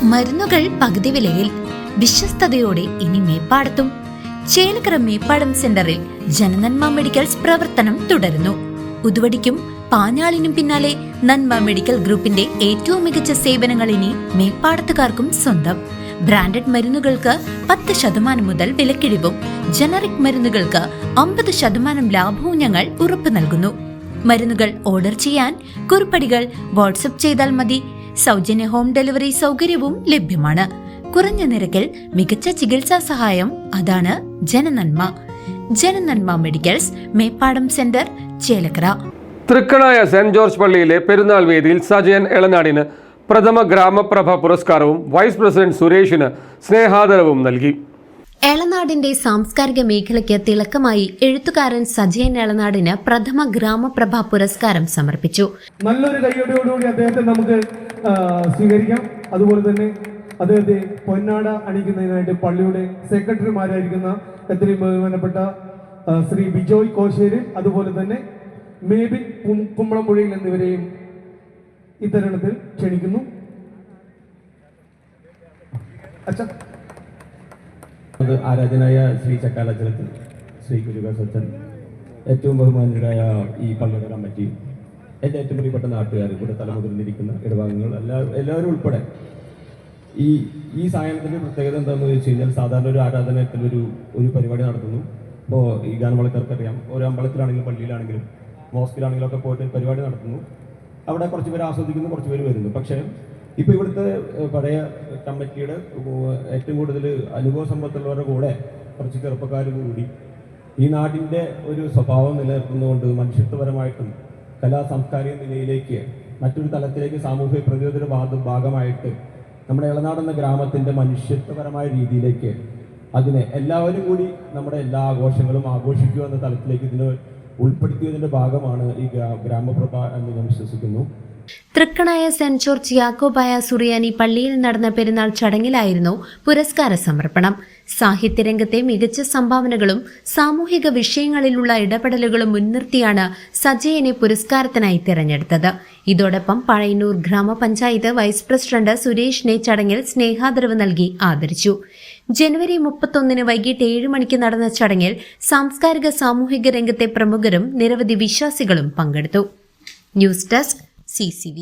മരുന്നുകൾ പകുതി വിലയിൽ വിശ്വസ്തയോടെ ഇനി മേപ്പാടത്തും. ചേലക്കര മേപ്പാടം സെന്ററിൽ ജനനന്മ മെഡിക്കൽസ് പ്രവർത്തനം തുടരുന്നു. ഉതുവടിക്കും പാഞ്ഞാളിനും പിന്നാലെ നന്മ മെഡിക്കൽ ഗ്രൂപ്പിന്റെ ഏറ്റവും മികച്ച സേവനങ്ങൾ ഇനി മേപ്പാടത്തുകാർക്കും സ്വന്തം. ബ്രാൻഡഡ് മരുന്നുകൾക്ക് 10% മുതൽ വിലക്കിഴിവും ജനറിക് മരുന്നുകൾക്ക് 50% ലാഭവും ഞങ്ങൾ ഉറപ്പു നൽകുന്നു. മരുന്നുകൾ ഓർഡർ ചെയ്യാൻ കുറിപ്പടികൾ വാട്സ്ആപ്പ് ചെയ്താൽ മതി. സൗജന്യ ഹോം ഡെലിവറി സൗകര്യവും ലഭ്യമാണ്. കുറഞ്ഞ നിരക്കിൽ മികച്ച ചികിത്സാ സഹായം, അതാണ് Jananamma. Jananamma medicals, Meppadam centre, Chelakkara. Thrikkanaya saint George പള്ളിയിലെ പെരുന്നാൾ വേദിയിൽ സജയൻ എളനാടിന് പ്രഥമ ഗ്രാമപ്രഭ പുരസ്കാരവും വൈസ് പ്രസിഡന്റ് സുരേഷിന് സ്നേഹാദരവും നൽകി. എളനാടിന്റെ സാംസ്കാരിക മേഖലയ്ക്ക് തിളക്കമായി എഴുത്തുകാരൻ സജയൻ എളനാടിന് പ്രഥമ ഗ്രാമപ്രഭ പുരസ്കാരം സമർപ്പിച്ചു. നല്ലൊരു കൈയ്യടിയോടുകൂടി അദ്ദേഹത്തെ നമുക്ക് സ്വീകരിക്കാം. അതുപോലെ തന്നെ അദ്ദേഹത്തെ പൊന്നാട അണിക്കുന്നതിനായിട്ട് പള്ളിയുടെ സെക്രട്ടറിമാരായിരിക്കുന്ന എത്രയും ബഹുമാനപ്പെട്ട ശ്രീ ബിജോയ് കോശേരി, അതുപോലെ തന്നെ മേബിൻ കുമ്പളമ്പുഴയിൽ എന്നിവരെയും ഇത്തരണത്തിൽ ക്ഷണിക്കുന്നു. ആരാധനായ ശ്രീ ചക്കാലച്ചലത്തിൽ ശ്രീ ഗുരുകാസച്ചൻ, ഏറ്റവും ബഹുമാനരായ ഈ പള്ളിയുടെ കമ്മിറ്റി, എൻ്റെ ഏറ്റവും പ്രിയപ്പെട്ട നാട്ടുകാർ, ഇവിടെ തലമുതിർന്നിരിക്കുന്ന ഇടഭാഗങ്ങൾ എല്ലാവരും ഉൾപ്പെടെ ഈ സായനത്തിൻ്റെ പ്രത്യേകത എന്താണെന്ന് വെച്ച് കഴിഞ്ഞാൽ, സാധാരണ ഒരു ആരാധനത്തിൽ ഒരു പരിപാടി നടത്തുന്നു. ഇപ്പോൾ ഈ ഗാനമേളക്കാർക്കറിയാം, ഓരോ അമ്പലത്തിലാണെങ്കിലും പള്ളിയിലാണെങ്കിലും മോസ്കിലാണെങ്കിലും ഒക്കെ പോയിട്ട് പരിപാടി നടത്തുന്നു. അവിടെ കുറച്ച് പേര് ആസ്വദിക്കുന്നു, കുറച്ച് പേര് വരുന്നു. പക്ഷേ ഇപ്പോൾ ഇവിടുത്തെ പഴയ കമ്മിറ്റിയുടെ ഏറ്റവും കൂടുതൽ അനുഭവ സമ്പത്തുള്ളവരുടെ കൂടെ കുറച്ച് ചെറുപ്പക്കാർ കൂടി ഈ നാടിൻ്റെ ഒരു സ്വഭാവം നിലനിർത്തുന്നതുകൊണ്ട് മനുഷ്യത്വപരമായിട്ടും കലാ സാംസ്കാരിക നിലയിലേക്ക് മറ്റൊരു തലത്തിലേക്ക് സാമൂഹിക പ്രതിരോധ ഭാഗമായിട്ട് നമ്മുടെ എളനാട് എന്ന ഗ്രാമത്തിൻ്റെ മനുഷ്യത്വപരമായ രീതിയിലേക്ക് അതിനെ എല്ലാവരും കൂടി നമ്മുടെ എല്ലാ ആഘോഷങ്ങളും ആഘോഷിക്കുക എന്ന തലത്തിലേക്ക് ഇതിന് ഉൾപ്പെടുത്തിയതിൻ്റെ ഭാഗമാണ് ഈ ഗ്രാമപ്രഭ എന്ന് ഞാൻ വിശ്വസിക്കുന്നു. തൃക്കണായ സെന്റ് ജോർജ് യാക്കോബായ സുറിയാനി പള്ളിയിൽ നടന്ന പെരുന്നാൾ ചടങ്ങിലായിരുന്നു പുരസ്കാര സമർപ്പണം. സാഹിത്യരംഗത്തെ മികച്ച സംഭാവനകളും സാമൂഹിക വിഷയങ്ങളിലുള്ള ഇടപെടലുകളും മുൻനിർത്തിയാണ് സജയനെ പുരസ്കാരത്തിനായി തിരഞ്ഞെടുത്തത്. ഇതോടൊപ്പം പഴയന്നൂർ ഗ്രാമപഞ്ചായത്ത് വൈസ് പ്രസിഡന്റ് സുരേഷിനെ ചടങ്ങിൽ സ്നേഹാദരവ് നൽകി ആദരിച്ചു. ജനുവരി 31 വൈകിട്ട് 7 മണിക്ക് നടന്ന ചടങ്ങിൽ സാംസ്കാരിക സാമൂഹിക രംഗത്തെ പ്രമുഖരും നിരവധി വിശ്വാസികളും പങ്കെടുത്തു. News desk CCV.